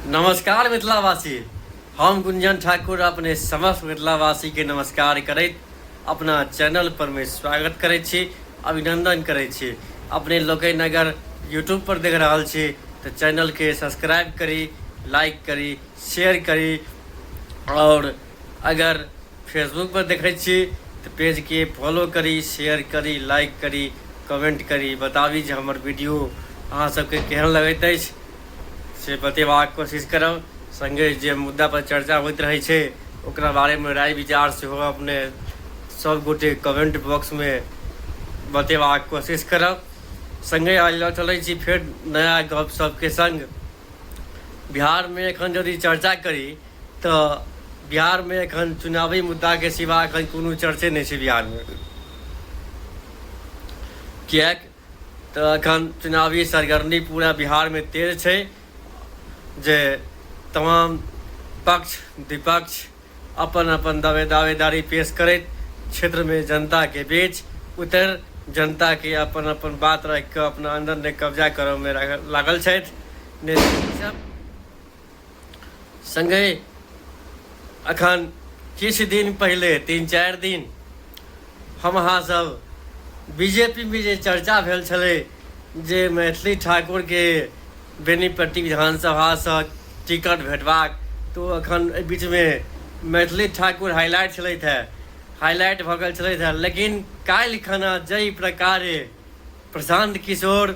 नमस्कार मिथिलावासी, हम गुंजन ठाकुर अपने समस्त मिथिलावासी के नमस्कार करैत अपना चैनल पर में स्वागत करै छी, अभिनंदन करै छी। अपने लोकनि अगर यूट्यूब पर देख रहल छी तो चैनल के सब्सक्राइब करी, लाइक करी, शेयर करी और अगर फेसबुक पर देखै छी तो पेज के फॉलो करी, शेयर करी, लाइक करी, कमेंट करी, बताबी जे हमर वीडियो अहाँ सबके केहन लगैत अछि से बतेबाक कोशिश करब। संगे जे मुद्दा पर चर्चा होइत रहै छै ओकरा बारे में राय विचार सेहो अपने सब गोटे कमेंट बॉक्स में बतेबाक कोशिश करब। संगे आज लऽ चलै छी फेर नया गपशप के संग। बिहार में एखन यदि चर्चा करी तो बिहार में एखन चुनावी मुद्दा के सिवा एखन कोनो चर्चे नहीं छै बिहार में। किएक तो एखन चुनावी सरगर्मी पूरा बिहार में तेज छै, जे तमाम पक्ष विपक्ष अपन अपन दावेदारी पेश करैत क्षेत्र में जनता के बीच उतर जनता के अपन अपन बात रख के अपना अंदर ने कब्जा करऽ में लागल छथि नेता सब। संगे अखन किछु दिन पहले 3-4 दिन हम अहाँ सब बीजेपी में जे चर्चा भेल छलै जे मैथिली ठाकुर के बेनीपट्टी विधानसभा से टिकट भेटबाक, तो अखन बीच में मैथिली ठाकुर हाईलाइट छलैथ है, हाईलाइट भऽ गेल छलैथ है। लेकिन काल्हि खना जाहि प्रकारे प्रशांत किशोर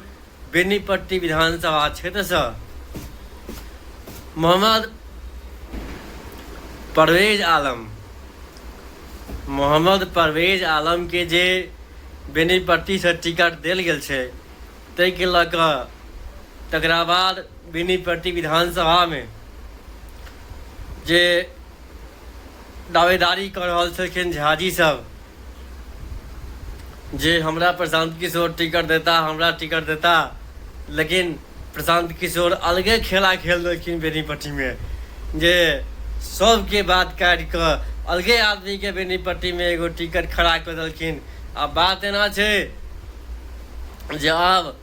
बेनीपट्टी विधानसभा क्षेत्र से मोहम्मद परवेज आलम के जे बेनीपट्टी से टिकट देल गेल छै, ताहि के लऽ कऽ तकरा बाद बेनीपट्टी विधानसभा में जे दावेदारी कर रहल छलखिन झाजी सब जे हमरा प्रशांत किशोर टिकट देता, हमरा टिकट देता, लेकिन प्रशांत किशोर अलगे खेला खेल देलखिन बेनीपट्टी में, जे सबके बात काटि कऽ अलगे आदमी के बेनीपट्टी में एगो टिकट खड़ा कर देलखिन। अब बात एना छै जे आब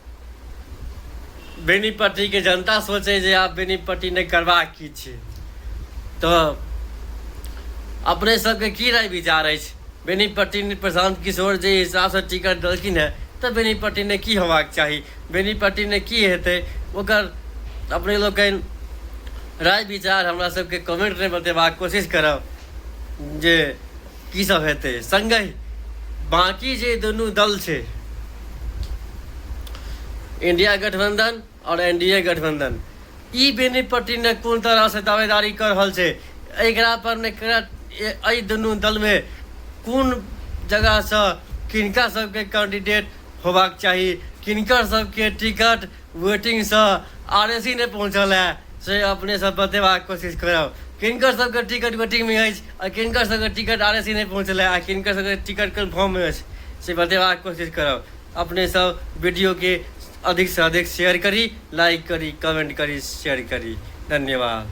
बेनीपट्टी के जनता सोचे जे आप बेनीपट्टी नहीं करबाक की छै, तो अपने सबके की राय विचार अछि? बेनीपट्टी ने प्रशांत किशोर जे हिसाब से टिकट देलखिन है तो बेनीपट्टी ने की होबाक चाही, बेनीपट्टी ने की हेतै, ओकर अपने लोकनि राय विचार हमरा सबके कमेंट में बतेबाक कोशिश करब जे की सब हेतै। संगे बाकी जे दुनू दल छै, इंडिया गठबंधन और एनडीए गठबंधन, ई बेनीपट्टी ने कोन तरह से दावेदारी कर रहल छै, एकरा पर ने एहि दुनू दल में कोन जगह से किनका सबके कैंडिडेट होबाक चाही, किनकर सबके टिकट वेटिंग से आरएसी ने पहुँचल है से अपने सब बतेबाक कोशिश करब। किनकर सबके टिकट वेटिंग में अछि आ किनकर सबके टिकट आरएसी नहीं पहुँचल है आ किनकर सबके टिकट कन्फर्म में अछि से बतेबाक कोशिश करब। अपने सब वीडियो के अधिक से अधिक शेयर करी, लाइक करी, कमेंट करी, शेयर करी। धन्यवाद।